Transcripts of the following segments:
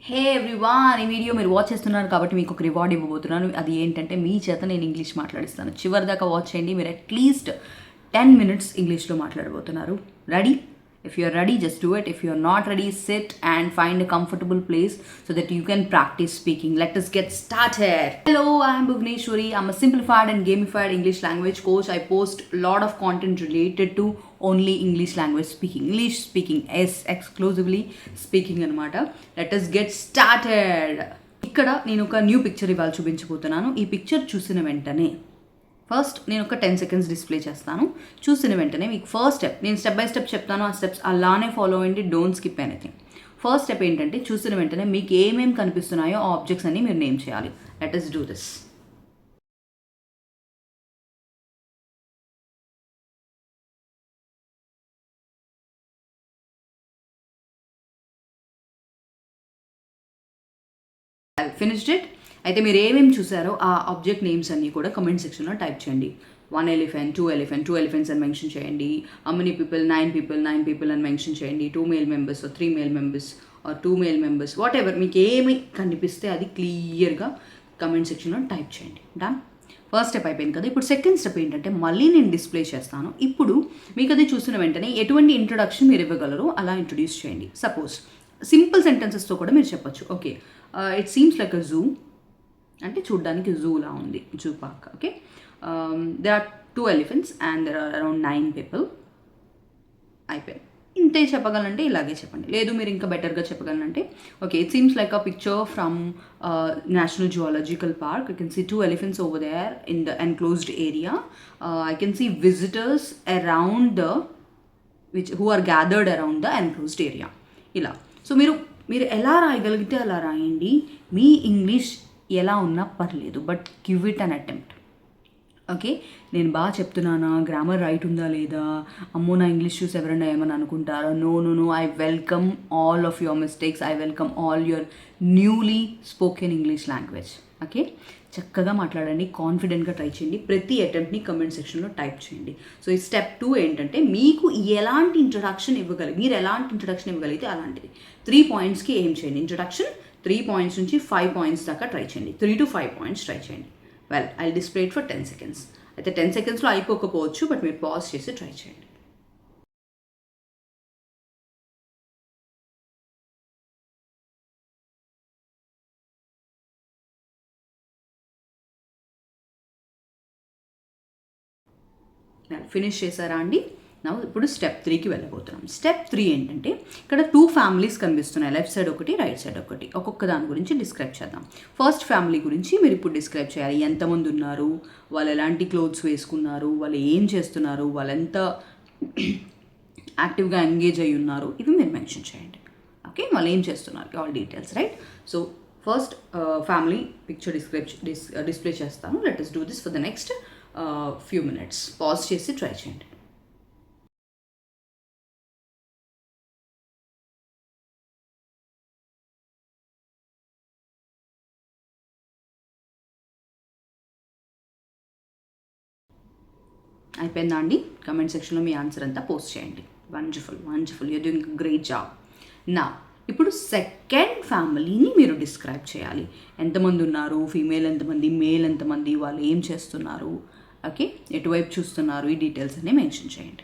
హే everyone, ఈ video మీరు watch చేస్తున్నారు కాబట్టి మీకు ఒక రివార్డ్ ఇవ్వబోతున్నాను. అది ఏంటంటే మీ చేత నేను ఇంగ్లీష్ మాట్లాడిస్తాను. చివరి దాకా వాచ్ చేయండి. మీరు అట్లీస్ట్ 10 minutes ఇంగ్లీష్లో మాట్లాడబోతున్నారు. Ready? If you're ready, just do it. If you're not ready, sit and find a comfortable place so that you can practice speaking. Let us get started. Hello, I am Bhuvneshwari. I'm a simplified and gamified English language coach. I post a lot of content related to only English language speaking. English speaking is exclusively speaking anamata. Let us get started. ఇక్కడ నేను ఒక new picture ఇవాళ చూపించబోతున్నాను. ఈ picture చూసిన వెంటనే first నేను ఒక 10 seconds డిస్ప్లే చేస్తాను. చూసిన వెంటనే మీకు ఫస్ట్ స్టెప్, నేను స్టెప్ బై స్టెప్ చెప్తాను, ఆ స్టెప్స్ అలానే ఫాలో అయ్యండి. Don't skip anything. First step ఏంటంటే చూసిన వెంటనే మీకు ఏమేమి కనిపిస్తున్నాయో ఆ ఆబ్జెక్ట్స్ అన్ని మీరు నేమ్ చేయాలి. Let us do this. Finished it. అయితే మీరు ఏమేమి చూసారో ఆ ఆబ్జెక్ట్ నేమ్స్ అన్నీ కూడా కమెంట్ సెక్షన్లో టైప్ చేయండి. 1 elephant, 2 elephant, 2 elephants అని మెన్షన్ చేయండి. How many people, 9 people, 9 people అని మెన్షన్ చేయండి. 2 male members or 3 male members or 2 male members, what ever మీకు ఏమి కనిపిస్తే అది క్లియర్గా కమెంట్ సెక్షన్లో టైప్ చేయండి. డన్. ఫస్ట్ స్టెప్ అయిపోయింది కదా. ఇప్పుడు సెకండ్ స్టెప్ ఏంటంటే మళ్ళీ నేను డిస్ప్లే చేస్తాను. ఇప్పుడు మీకు అది చూసిన వెంటనే ఎటువంటి ఇంట్రొడక్షన్ మీరు ఇవ్వగలరో అలా ఇంట్రొడ్యూస్ చేయండి. సపోజ్ సింపుల్ సెంటెన్సెస్తో కూడా మీరు చెప్పొచ్చు. Okay, it seems like a zoo, అంటే చూడ్డానికి జూలా ఉంది, zoo park. Okay, there are 2 elephants and there are around 9 people. అయిపోయింది. ఇంతే చెప్పగలంటే ఇలాగే చెప్పండి. లేదు మీరు ఇంకా బెటర్గా చెప్పగలనంటే okay, it seems like a picture from national zoological park. I can see 2 elephants over there in the enclosed area. I can see visitors around the who are gathered around the enclosed area. ఇలా. So మీరు ఎలా రాయగలిగితే అలా రాయండి. మీ English ఎలా ఉన్నా పర్లేదు, but give it an attempt. Okay, నేను బాగా చెప్తున్నానా, గ్రామర్ రైట్ ఉందా లేదా, అమ్మో నా ఇంగ్లీష్ చూసి ఎవరైనా ఏమని అనుకుంటారా? No no no, I welcome all of your mistakes. I welcome all your newly spoken English language. Okay, చక్కగా మాట్లాడండి, కాన్ఫిడెంట్గా ట్రై చేయండి. ప్రతి అటెంప్ట్ని కమెంట్ సెక్షన్లో టైప్ చేయండి. సో ఈ స్టెప్ 2 ఏంటంటే మీకు ఎలాంటి ఇంట్రడక్షన్ మీరు ఎలాంటి ఇంట్రడక్షన్ ఇవ్వగలిగితే అలాంటిది. 3 pointsకి ఏం చేయండి. ఇంట్రడక్షన్ 3 points నుంచి 5 points దాకా ట్రై చేయండి. 3 to 5 points ట్రై చేయండి. Well, I display it for 10 seconds. అయితే 10 secondsలో అయిపోకపోవచ్చు, బట్ మీరు పాజ్ చేసి ట్రై చేయండి. ఫినిష్ చేశారా అండి? ఇప్పుడు స్టెప్ 3కి వెళ్ళబోతున్నాం. స్టెప్ 3 ఏంటంటే ఇక్కడ 2 families కనిపిస్తున్నాయి, లెఫ్ట్ సైడ్ ఒకటి, రైట్ సైడ్ ఒకటి. ఒక్కొక్క దాని గురించి డిస్క్రైబ్ చేద్దాం. ఫస్ట్ ఫ్యామిలీ గురించి మీరు ఇప్పుడు డిస్క్రైబ్ చేయాలి. ఎంతమంది ఉన్నారు, వాళ్ళు ఎలాంటి క్లోత్స్ వేసుకున్నారు, వాళ్ళు ఏం చేస్తున్నారు, వాళ్ళు ఎంత యాక్టివ్గా ఎంగేజ్ అయ్యి ఉన్నారు, ఇవి మీరు మెన్షన్ చేయండి. ఓకే, వాళ్ళు ఏం చేస్తున్నారు, all details. Right. So first family picture display చేస్తాను. Let us do this for the next few minutes. Pause చేసి ట్రై చేయండి. అయిపోయిందా అండి? కమెంట్ సెక్షన్లో మీ ఆన్సర్ అంతా పోస్ట్ చేయండి. Wonderful wonderful, you're doing great job. నా ఇప్పుడు సెకండ్ ఫ్యామిలీని మీరు డిస్క్రైబ్ చేయాలి. ఎంతమంది ఉన్నారు, ఫీమేల్ ఎంతమంది, మేల్ ఎంతమంది, వాళ్ళు ఏం చేస్తున్నారు, ఓకే, ఎటువైపు చూస్తున్నారు, ఈ డీటెయిల్స్ అన్నీ మెన్షన్ చేయండి.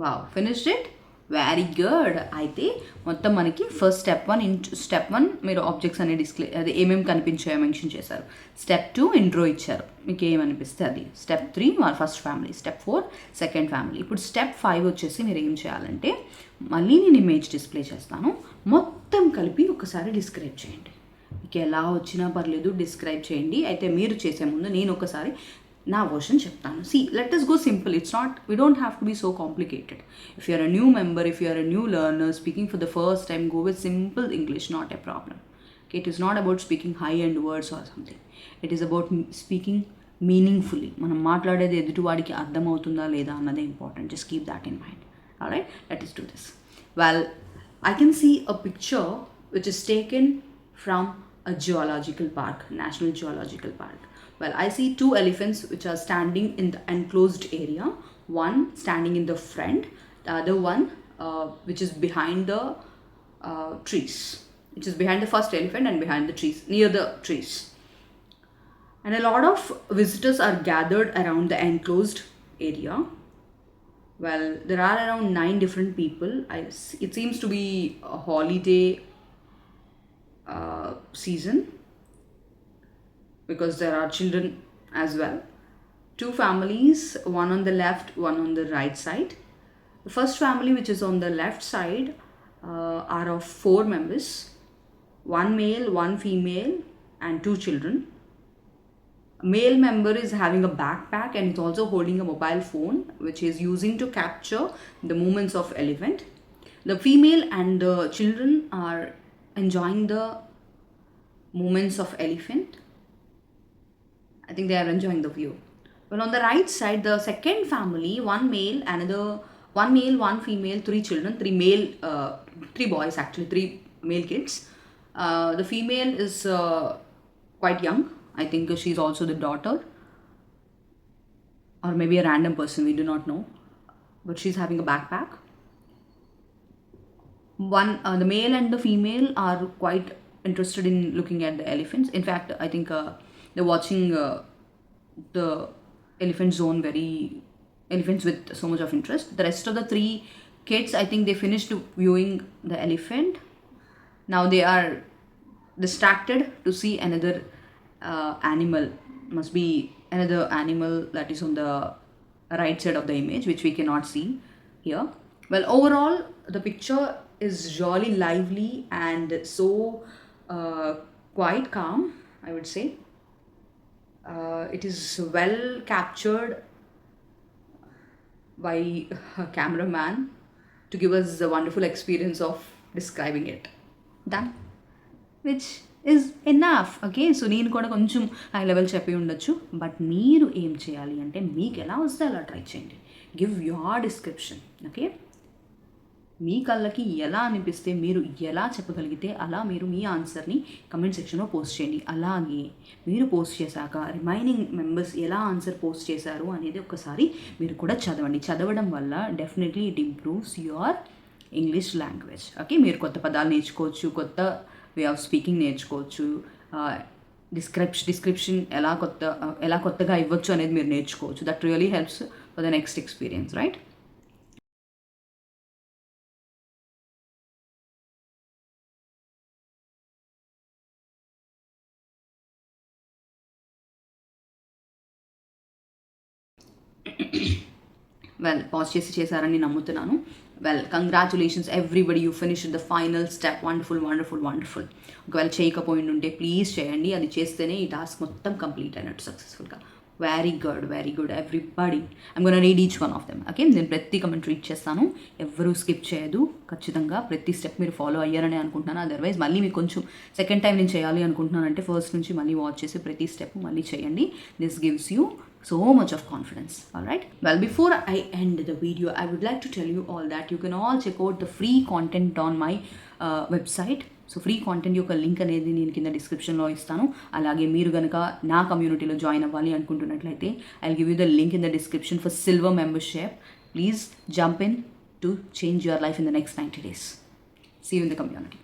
Wow, finished it. Very good. అయితే మొత్తం మనకి ఫస్ట్ స్టెప్ 1 మీరు ఆబ్జెక్ట్స్ అనే డిస్ప్లే, అది ఏమేమి కనిపించాయో మెన్షన్ చేశారు. స్టెప్ 2 ఇంట్రో ఇచ్చారు, మీకు ఏమనిపిస్తే అది. Step 3 first family. Step 4 second family. ఇప్పుడు స్టెప్ 5 వచ్చేసి మీరు ఏం చేయాలంటే మళ్ళీ నేను ఇమేజ్ డిస్ప్లే చేస్తాను, మొత్తం కలిపి ఒకసారి డిస్క్రైబ్ చేయండి. మీకు ఎలా వచ్చినా పర్లేదు, డిస్క్రైబ్ చేయండి. అయితే మీరు చేసే ముందు నేను ఒకసారి నా వర్షన్ చెప్తాను. See, let us go simple. It's not, we don't have to be so complicated. If you are a new member, if you are a new learner speaking for the first time, go with simple English, not a problem. Okay, it is not about speaking high end words or something. It is about speaking meaningfully. మనం మాట్లాడేది ఎదుటివాడికి అర్థమవుతుందా లేదా అన్నదే important. Just keep that in mind. Alright, let us do this. Well, I can see a picture which is taken from a geological park, National Geological Park. Well, I see two elephants which are standing in the enclosed area. One standing in the front, the other one which is behind the trees, which is behind the first elephant and behind the trees, near the trees. And a lot of visitors are gathered around the enclosed area. Well, there are around 9 different people. It seems to be a holiday season because there are children as well. Two families, one on the left, one on the right side. The first family, which is on the left side, are of 4 members, one male, one female, and 2 children. A male member is having a backpack and is also holding a mobile phone, which he is using to capture the movements of elephant. The female and the children are enjoying the movements of elephant. I think they are enjoying the view. Well, on the right side, the second family, one male, one female, 3 children, 3 boys actually, 3 male kids. The female is quite young. I think she's also the daughter, or maybe a random person, we do not know. But she's having a backpack. The male and the female are quite interested in looking at the elephants. In fact, I think they're watching the elephant zone, elephants with so much of interest. The rest of the 3 kids, I think they finished viewing the elephant. Now they are distracted to see another animal. Must be another animal that is on the right side of the image, which we cannot see here. Well, overall, the picture is really lively and so quite calm, I would say. It is well captured by a cameraman to give us a wonderful experience of describing it. Done. Which is enough. Okay, so నేను కూడా కొంచెం high level చెప్పి ఉండొచ్చు, but మీరు ఏం చేయాలి అంటే మీకు ఎలా వస్తే అలా ట్రై చేయండి. Give your description. ఓకే, మీ కళ్ళకి ఎలా అనిపిస్తే మీరు ఎలా చెప్పగలిగితే అలా మీరు మీ ఆన్సర్ని కమెంట్ సెక్షన్లో పోస్ట్ చేయండి. అలాగే మీరు పోస్ట్ చేశాక రిమైనింగ్ మెంబర్స్ ఎలా ఆన్సర్ పోస్ట్ చేశారు అనేది ఒకసారి మీరు కూడా చదవండి. చదవడం వల్ల definitely it improves your English language. Okay, మీరు కొత్త పదాలు నేర్చుకోవచ్చు, కొత్త వే ఆఫ్ స్పీకింగ్ నేర్చుకోవచ్చు, డిస్క్రిప్షన్ ఎలా కొత్తగా ఇవ్వచ్చు అనేది మీరు నేర్చుకోవచ్చు. That really helps for the next experience, right? Well, pause చేశారని నమ్ముతున్నాను. Well, congratulations everybody, you finish the final step. Wonderful wonderful wonderful. ఒకవేళ చేయకపోయింది ఉంటే ప్లీజ్ చేయండి, అది చేస్తేనే ఈ టాస్క్ మొత్తం కంప్లీట్ అయినట్టు సక్సెస్ఫుల్గా. Very good everybody. I'm gonna read each one of them. Okay, నేను ప్రతి కమెంట్ రీడ్ చేస్తాను, ఎవరూ స్కిప్ చేయదు. ఖచ్చితంగా ప్రతి స్టెప్ మీరు ఫాలో అయ్యారని అనుకుంటున్నాను. అదర్వైజ్ మళ్ళీ మీకు కొంచెం సెకండ్ టైం నేను చేయాలి అనుకుంటున్నానంటే ఫస్ట్ నుంచి మళ్ళీ వాచ్ చేసి ప్రతి స్టెప్ మళ్ళీ చేయండి. This gives you so much of confidence. All right, well, before I end the video, I would like to tell you all that you can all check out the free content on my website. So free content యొక్క link అనేది నేను కింద డిస్క్రిప్షన్లో ఇస్తాను. అలాగే మీరు కనుక నా కమ్యూనిటీలో జాయిన్ అవ్వాలి అనుకుంటున్నట్లయితే I will give you the link in the description for silver membership. Please jump in to change your life in the next 90 days. See you in the community.